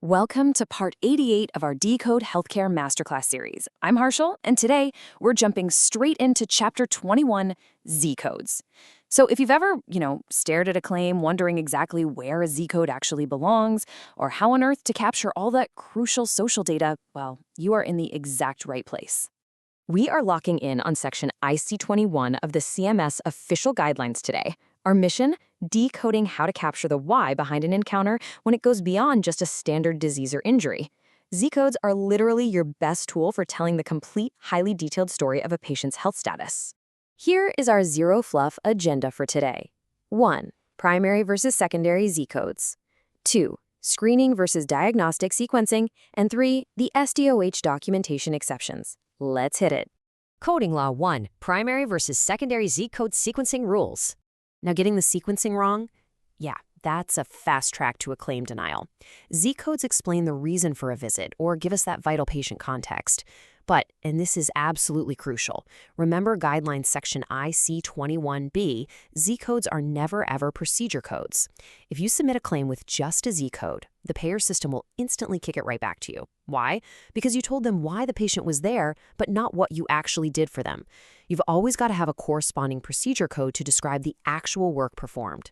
Welcome to part 88 of our Decode Healthcare Masterclass series. I'm Harshal, and today we're jumping straight into chapter 21, Z codes. So if you've ever, stared at a claim wondering exactly where a Z code actually belongs or how on earth to capture all that crucial social data, well, you are in the exact right place. We are locking in on section IC21 of the CMS official guidelines today. Our mission? Decoding how to capture the why behind an encounter when it goes beyond just a standard disease or injury. Z-codes are literally your best tool for telling the complete, highly detailed story of a patient's health status. Here is our zero fluff agenda for today. 1. Primary versus secondary Z-codes. 2. Screening versus diagnostic sequencing. And 3. The SDOH documentation exceptions. Let's hit it. Coding Law 1. Primary versus secondary Z-code sequencing rules. Now, getting the sequencing wrong? Yeah, that's a fast track to a claim denial. Z-codes explain the reason for a visit or give us that vital patient context. But, and this is absolutely crucial, remember guidelines section IC21B, Z-codes are never ever procedure codes. If you submit a claim with just a Z-code, the payer system will instantly kick it right back to you. Why? Because you told them why the patient was there, but not what you actually did for them. You've always got to have a corresponding procedure code to describe the actual work performed.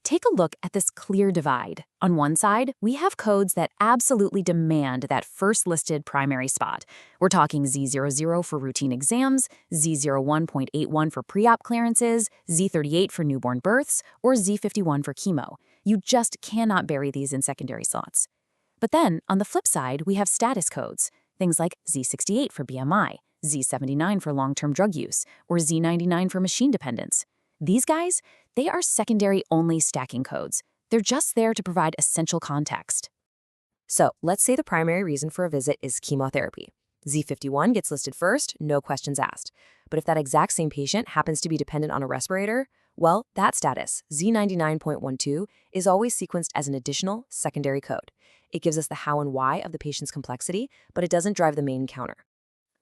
Take a look at this clear divide. On one side, we have codes that absolutely demand that first listed primary spot. We're talking Z00 for routine exams, Z01.81 for pre-op clearances, Z38 for newborn births, or Z51 for chemo. You just cannot bury these in secondary slots. But then, on the flip side, we have status codes, things like Z68 for BMI, Z79 for long-term drug use, or Z99 for machine dependence. These guys, they are secondary-only stacking codes. They're just there to provide essential context. So, let's say the primary reason for a visit is chemotherapy. Z51 gets listed first, no questions asked. But if that exact same patient happens to be dependent on a respirator, well, that status, Z99.12, is always sequenced as an additional secondary code. It gives us the how and why of the patient's complexity, but it doesn't drive the main counter.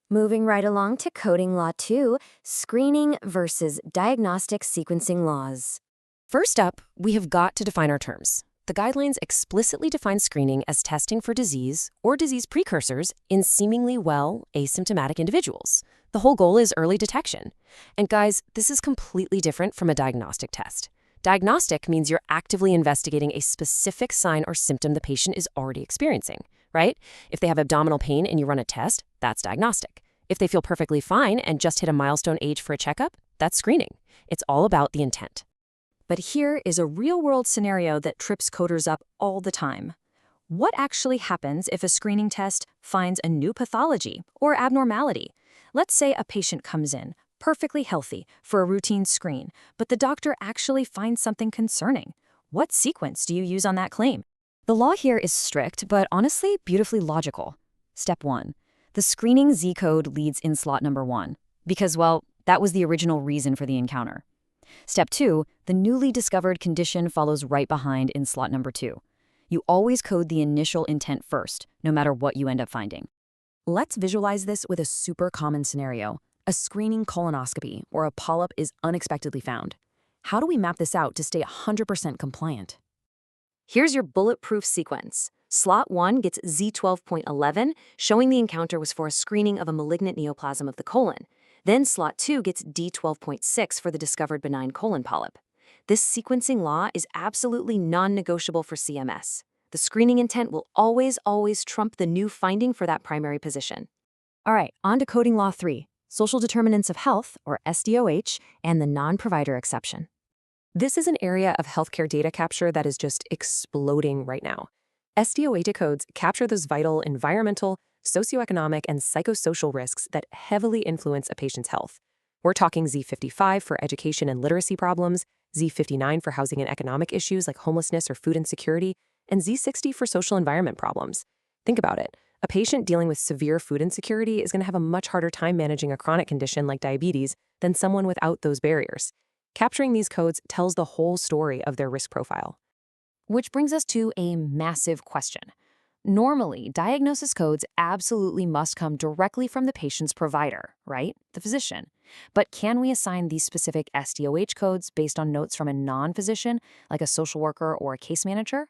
Moving right along to Coding Law 2, Screening versus Diagnostic Sequencing Laws. First up, we have got to define our terms. The guidelines explicitly define screening as testing for disease or disease precursors in seemingly well asymptomatic individuals. The whole goal is early detection. And guys, this is completely different from a diagnostic test. Diagnostic means you're actively investigating a specific sign or symptom the patient is already experiencing, right? If they have abdominal pain and you run a test, that's diagnostic. If they feel perfectly fine and just hit a milestone age for a checkup, that's screening. It's all about the intent. But here is a real-world scenario that trips coders up all the time. What actually happens if a screening test finds a new pathology or abnormality? Let's say a patient comes in, perfectly healthy, for a routine screen, but the doctor actually finds something concerning. What sequence do you use on that claim? The law here is strict, but honestly beautifully logical. Step 1. The screening Z-code leads in slot number 1, because, well, that was the original reason for the encounter. Step 2. The newly discovered condition follows right behind in slot number 2. You always code the initial intent first, no matter what you end up finding. Let's visualize this with a super common scenario. A screening colonoscopy or a polyp is unexpectedly found. How do we map this out to stay 100% compliant? Here's your bulletproof sequence. Slot 1 gets Z12.11, showing the encounter was for a screening of a malignant neoplasm of the colon. Then slot 2 gets D12.6 for the discovered benign colon polyp. This sequencing law is absolutely non-negotiable for CMS. The screening intent will always trump the new finding for that primary position. All right, on to Coding Law 3, Social Determinants of Health, or SDOH, and the non-provider exception. This is an area of healthcare data capture that is just exploding right now. SDOH codes capture those vital environmental, socioeconomic, and psychosocial risks that heavily influence a patient's health. We're talking Z55 for education and literacy problems, Z59 for housing and economic issues like homelessness or food insecurity, and Z60 for social environment problems. Think about it. A patient dealing with severe food insecurity is going to have a much harder time managing a chronic condition like diabetes than someone without those barriers. Capturing these codes tells the whole story of their risk profile. Which brings us to a massive question. Normally, diagnosis codes absolutely must come directly from the patient's provider, right? The physician. But can we assign these specific SDOH codes based on notes from a non-physician, like a social worker or a case manager?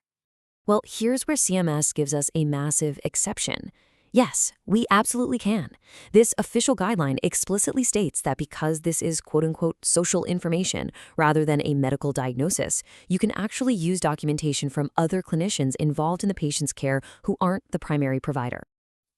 Well, here's where CMS gives us a massive exception. Yes, we absolutely can. This official guideline explicitly states that because this is quote-unquote social information rather than a medical diagnosis, you can actually use documentation from other clinicians involved in the patient's care who aren't the primary provider.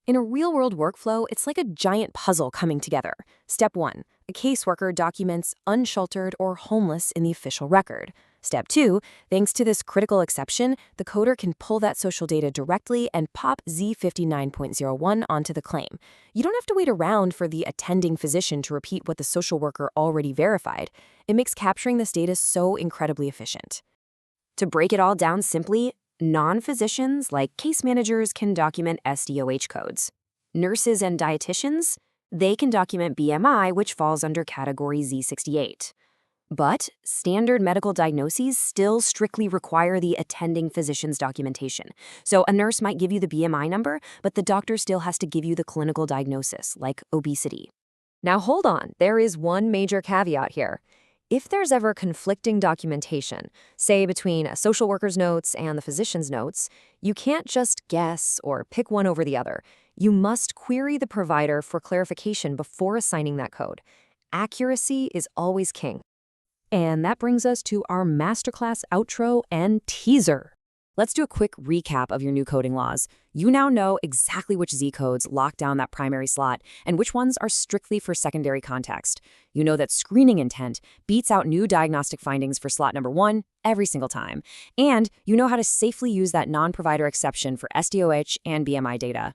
In a real-world workflow, it's like a giant puzzle coming together. Step 1. A caseworker documents unsheltered or homeless in the official record. Step 2. Thanks to this critical exception, the coder can pull that social data directly and pop Z59.01 onto the claim. You don't have to wait around for the attending physician to repeat what the social worker already verified. It makes capturing this data so incredibly efficient. To break it all down simply, non-physicians, like case managers, can document SDOH codes. Nurses and dietitians, they can document BMI, which falls under category Z68. But standard medical diagnoses still strictly require the attending physician's documentation. So a nurse might give you the BMI number, but the doctor still has to give you the clinical diagnosis, like obesity. Now hold on, there is one major caveat here. If there's ever conflicting documentation, say between a social worker's notes and the physician's notes, you can't just guess or pick one over the other. You must query the provider for clarification before assigning that code. Accuracy is always king. And that brings us to our masterclass outro and teaser. Let's do a quick recap of your new coding laws. You now know exactly which Z codes lock down that primary slot and which ones are strictly for secondary context. You know that screening intent beats out new diagnostic findings for slot number 1 every single time. And you know how to safely use that non-provider exception for SDOH and BMI data.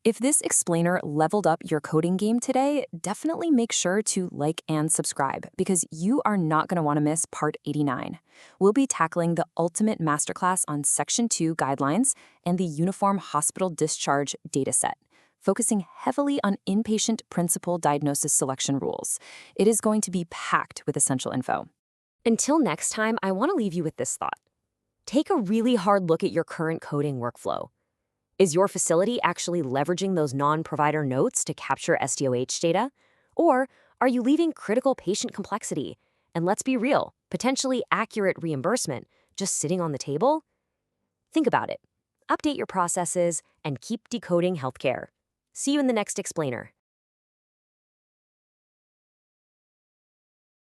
If this explainer leveled up your coding game today, definitely make sure to like and subscribe because you are not going to want to miss part 89. We'll be tackling the ultimate masterclass on Section 2 guidelines and the Uniform Hospital Discharge dataset, focusing heavily on inpatient principal diagnosis selection rules. It is going to be packed with essential info. Until next time, I want to leave you with this thought. Take a really hard look at your current coding workflow. Is your facility actually leveraging those non-provider notes to capture SDOH data? Or are you leaving critical patient complexity and, let's be real, potentially accurate reimbursement just sitting on the table? Think about it. Update your processes and keep decoding healthcare. See you in the next explainer.